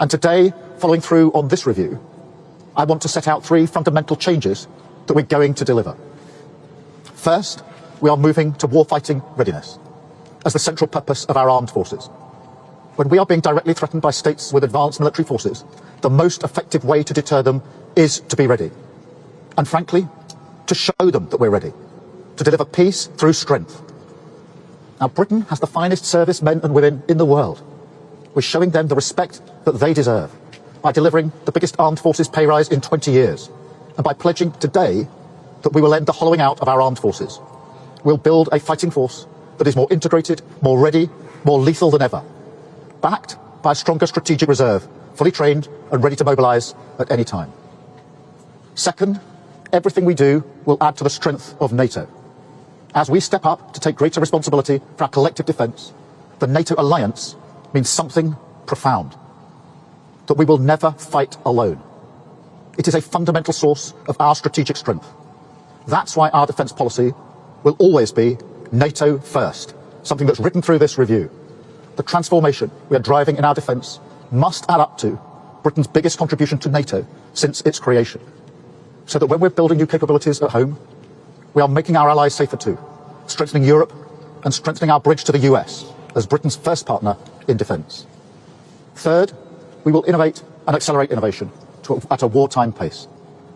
And today, following through on this review, I want to set out 3 fundamental changes that we're going to deliver. First, we are moving to warfighting readiness as the central purpose of our armed forces. When we are being directly threatened by states with advanced military forces, the most effective way to deter them is to be ready. And frankly, to show them that we're ready, to deliver peace through strength. Now, Britain has the finest servicemen and women in the world. We're showing them the respect that they deserve by delivering the biggest armed forces pay rise in 20 years, and by pledging today that we will end the hollowing out of our armed forces. We'll build a fighting force that is more integrated, more ready, more lethal than ever, backed by a stronger strategic reserve, fully trained and ready to mobilise at any time. Second, everything we do will add to the strength of NATO. As we step up to take greater responsibility for our collective defence, the NATO alliance means something profound: that we will never fight alone. It is a fundamental source of our strategic strength. That's why our defence policy will always be NATO first, something that's written through this review. The transformation we are driving in our defence must add up to Britain's biggest contribution to NATO since its creation, so that when we're building new capabilities at home, we are making our allies safer too, strengthening Europe and strengthening our bridge to the US as Britain's first partner in defence. Third, we will innovate and accelerate innovation at a wartime pace,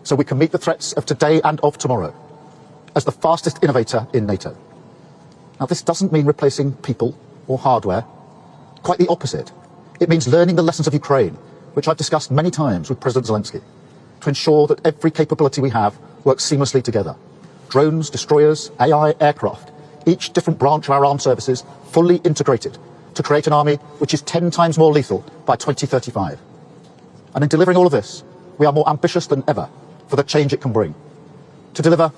so we can meet the threats of today and of tomorrow as the fastest innovator in NATO. Now, this doesn't mean replacing people or hardware. Quite the opposite. It means learning the lessons of Ukraine, which I've discussed many times with President Zelensky, to ensure that every capability we have works seamlessly together. Drones, destroyers, AI, aircraft, each different branch of our armed services fully integrated to create an army which is 10 times more lethal by 2035. And in delivering all of this, we are more ambitious than ever for the change it can bring. To deliver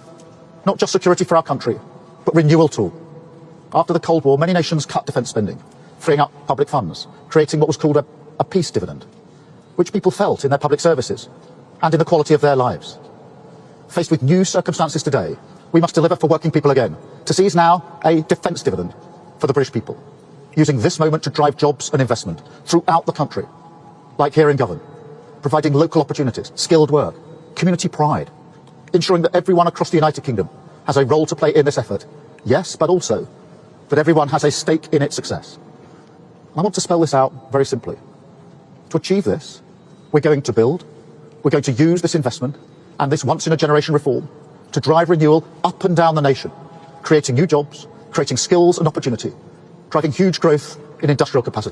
not just security for our country, but renewal too. After the Cold War, many nations cut defence spending, freeing up public funds, creating what was called a peace dividend, which people felt in their public services and in the quality of their lives. Faced with new circumstances today, we must deliver for working people again, to seize now a defence dividend for the British people, using this moment to drive jobs and investment throughout the country, like here in Govan, providing local opportunities, skilled work, community pride, ensuring that everyone across the United Kingdom has a role to play in this effort, yes, but also that everyone has a stake in its success. I want to spell this out very simply. To achieve this, we're going to use this investment and this once-in-a-generation reform to drive renewal up and down the nation, creating new jobs, creating skills and opportunity, driving huge growth in industrial capacity.